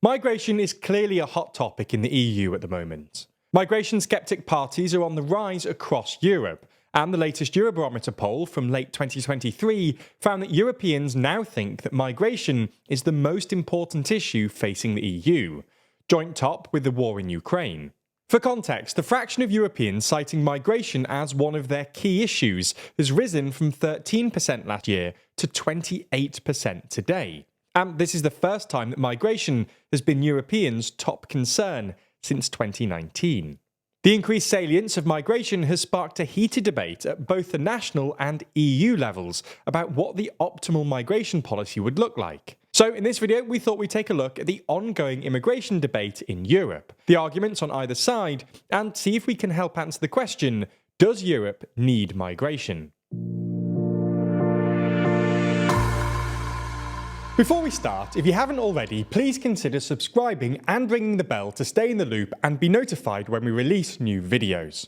Migration is clearly a hot topic in the EU at the moment. Migration-sceptic parties are on the rise across Europe, and the latest Eurobarometer poll from late 2023 found that Europeans now think that migration is the most important issue facing the EU, joint top with the war in Ukraine. For context, the fraction of Europeans citing migration as one of their key issues has risen from 13% last year to 28% today. And this is the first time that migration has been Europeans' top concern since 2019. The increased salience of migration has sparked a heated debate at both the national and EU levels about what the optimal migration policy would look like. So in this video, we thought we'd take a look at the ongoing immigration debate in Europe, the arguments on either side, and see if we can help answer the question, does Europe need migration? Before we start, if you haven't already, please consider subscribing and ringing the bell to stay in the loop and be notified when we release new videos.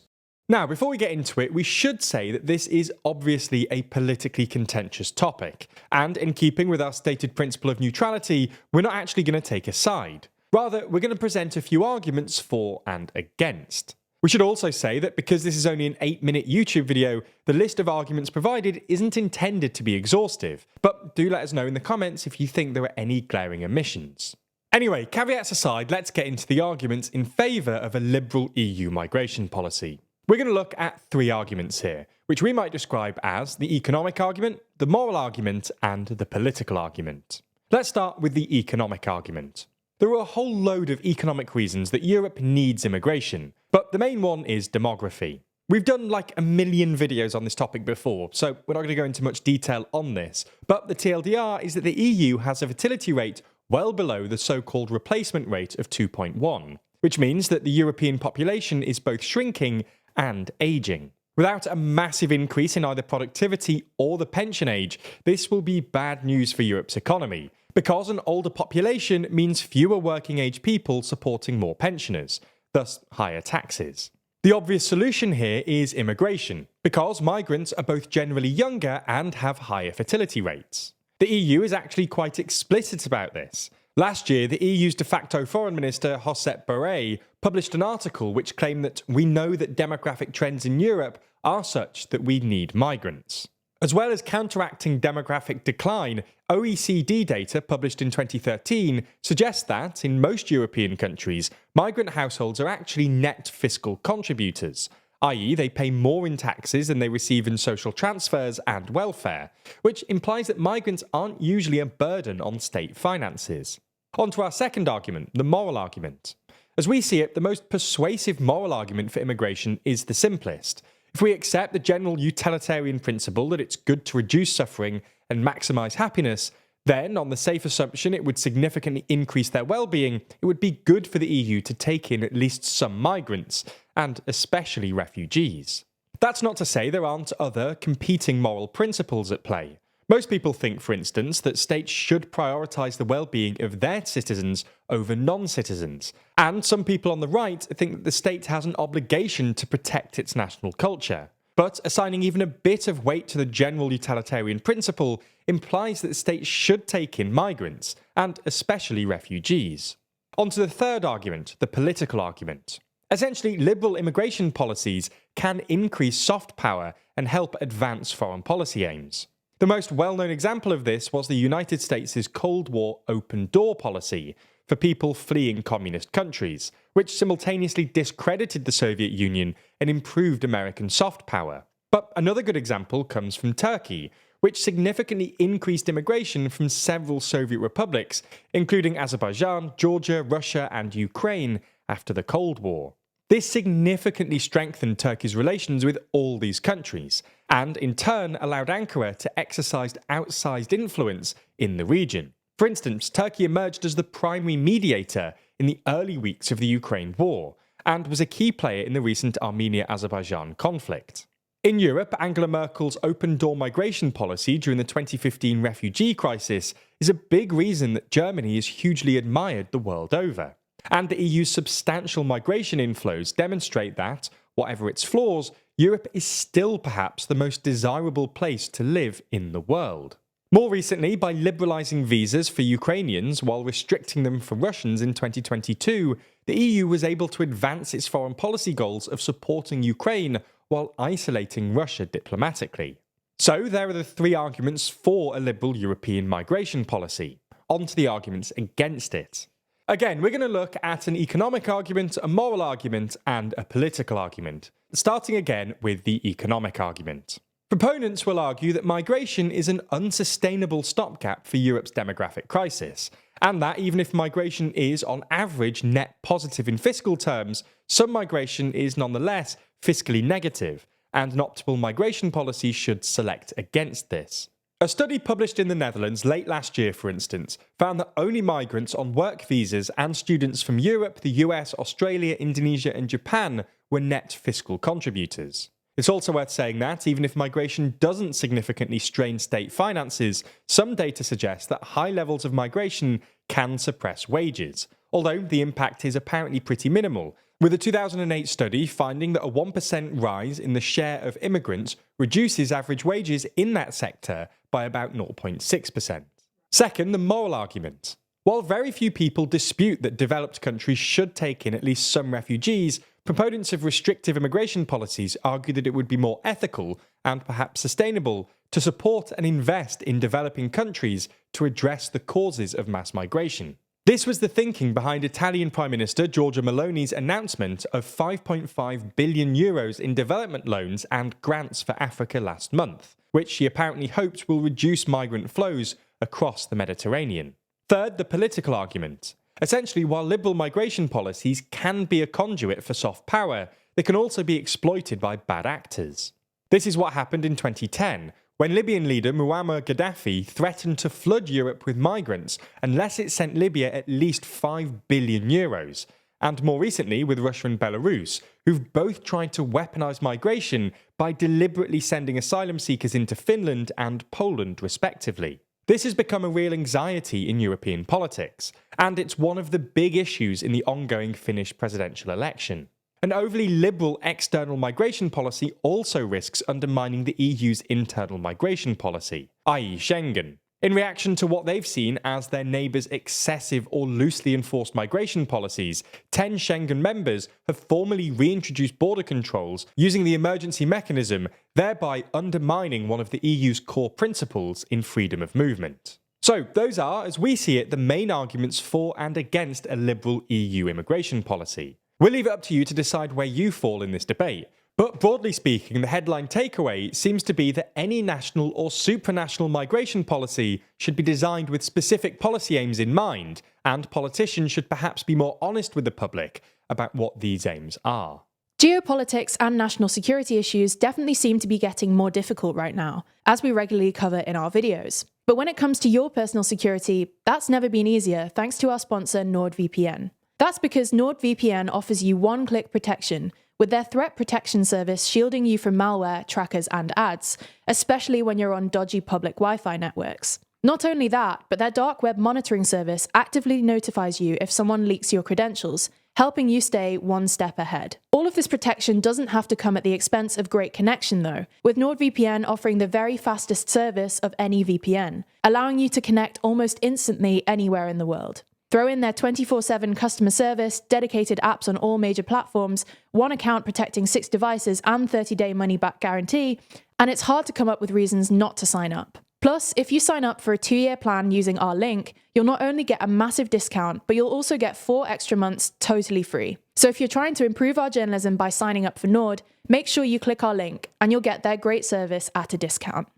Now, before we get into it, we should say that this is obviously a politically contentious topic, and in keeping with our stated principle of neutrality, we're not actually going to take a side. Rather, we're going to present a few arguments for and against. We should also say that because this is only an 8-minute YouTube video, the list of arguments provided isn't intended to be exhaustive, but do let us know in the comments if you think there are any glaring omissions. Anyway, caveats aside, let's get into the arguments in favour of a liberal EU migration policy. We're going to look at 3 arguments here, which we might describe as the economic argument, the moral argument, and the political argument. Let's start with the economic argument. There are a whole load of economic reasons that Europe needs immigration, but the main one is demography. We've done like a million videos on this topic before, so we're not going to go into much detail on this, but the TLDR is that the EU has a fertility rate well below the so-called replacement rate of 2.1, which means that the European population is both shrinking and ageing. Without a massive increase in either productivity or the pension age, this will be bad news for Europe's economy, because an older population means fewer working-age people supporting more pensioners, thus higher taxes. The obvious solution here is immigration, because migrants are both generally younger and have higher fertility rates. The EU is actually quite explicit about this. Last year, the EU's de facto foreign minister, Josep Borrell, published an article which claimed that we know that demographic trends in Europe are such that we need migrants. As well as counteracting demographic decline, OECD data published in 2013 suggests that, in most European countries, migrant households are actually net fiscal contributors, i.e. they pay more in taxes than they receive in social transfers and welfare, which implies that migrants aren't usually a burden on state finances. On to our second argument, the moral argument. As we see it, the most persuasive moral argument for immigration is the simplest. If we accept the general utilitarian principle that it's good to reduce suffering and maximise happiness, then, on the safe assumption it would significantly increase their well-being, it would be good for the EU to take in at least some migrants, and especially refugees. That's not to say there aren't other competing moral principles at play. Most people think, for instance, that states should prioritise the well-being of their citizens over non-citizens, and some people on the right think that the state has an obligation to protect its national culture. But assigning even a bit of weight to the general utilitarian principle implies that the state should take in migrants, and especially refugees. On to the third argument, the political argument. Essentially, liberal immigration policies can increase soft power and help advance foreign policy aims. The most well-known example of this was the United States' Cold War open door policy for people fleeing communist countries, which simultaneously discredited the Soviet Union and improved American soft power. But another good example comes from Turkey, which significantly increased immigration from several Soviet republics, including Azerbaijan, Georgia, Russia, and Ukraine after the Cold War. This significantly strengthened Turkey's relations with all these countries, and in turn allowed Ankara to exercise outsized influence in the region. For instance, Turkey emerged as the primary mediator in the early weeks of the Ukraine war, and was a key player in the recent Armenia-Azerbaijan conflict. In Europe, Angela Merkel's open-door migration policy during the 2015 refugee crisis is a big reason that Germany is hugely admired the world over. And the EU's substantial migration inflows demonstrate that, whatever its flaws, Europe is still perhaps the most desirable place to live in the world. More recently, by liberalising visas for Ukrainians while restricting them for Russians in 2022, the EU was able to advance its foreign policy goals of supporting Ukraine while isolating Russia diplomatically. So there are the three arguments for a liberal European migration policy. On to the arguments against it. Again, we're going to look at an economic argument, a moral argument, and a political argument. Starting again with the economic argument. Proponents will argue that migration is an unsustainable stopgap for Europe's demographic crisis, and that even if migration is on average net positive in fiscal terms, some migration is nonetheless fiscally negative, and an optimal migration policy should select against this. A study published in the Netherlands late last year, for instance, found that only migrants on work visas and students from Europe, the US, Australia, Indonesia, and Japan were net fiscal contributors. It's also worth saying that, even if migration doesn't significantly strain state finances, some data suggests that high levels of migration can suppress wages, although the impact is apparently pretty minimal, with a 2008 study finding that a 1% rise in the share of immigrants reduces average wages in that sector by about 0.6%. Second, the moral argument. While very few people dispute that developed countries should take in at least some refugees, proponents of restrictive immigration policies argue that it would be more ethical and perhaps sustainable to support and invest in developing countries to address the causes of mass migration. This was the thinking behind Italian Prime Minister Giorgia Meloni's announcement of €5.5 billion in development loans and grants for Africa last month, which she apparently hopes will reduce migrant flows across the Mediterranean. Third, the political argument. Essentially, while liberal migration policies can be a conduit for soft power, they can also be exploited by bad actors. This is what happened in 2010, when Libyan leader Muammar Gaddafi threatened to flood Europe with migrants unless it sent Libya at least €5 billion, and more recently with Russia and Belarus, who've both tried to weaponise migration by deliberately sending asylum seekers into Finland and Poland respectively. This has become a real anxiety in European politics, and it's one of the big issues in the ongoing Finnish presidential election. An overly liberal external migration policy also risks undermining the EU's internal migration policy, i.e. Schengen. In reaction to what they've seen as their neighbours' excessive or loosely enforced migration policies, 10 Schengen members have formally reintroduced border controls using the emergency mechanism, thereby undermining one of the EU's core principles in freedom of movement. So, those are, as we see it, the main arguments for and against a liberal EU immigration policy. We'll leave it up to you to decide where you fall in this debate. But broadly speaking, the headline takeaway seems to be that any national or supranational migration policy should be designed with specific policy aims in mind, and politicians should perhaps be more honest with the public about what these aims are. Geopolitics and national security issues definitely seem to be getting more difficult right now, as we regularly cover in our videos. But when it comes to your personal security, that's never been easier thanks to our sponsor NordVPN. That's because NordVPN offers you one-click protection, with their threat protection service shielding you from malware, trackers, and ads, especially when you're on dodgy public Wi-Fi networks. Not only that, but their dark web monitoring service actively notifies you if someone leaks your credentials, helping you stay one step ahead. All of this protection doesn't have to come at the expense of great connection though, with NordVPN offering the very fastest service of any VPN, allowing you to connect almost instantly anywhere in the world. Throw in their 24/7 customer service, dedicated apps on all major platforms, one account protecting 6 devices and 30-day money-back guarantee, and it's hard to come up with reasons not to sign up. Plus, if you sign up for a 2-year plan using our link, you'll not only get a massive discount, but you'll also get 4 extra months totally free. So if you're trying to improve our journalism by signing up for Nord, make sure you click our link and you'll get their great service at a discount.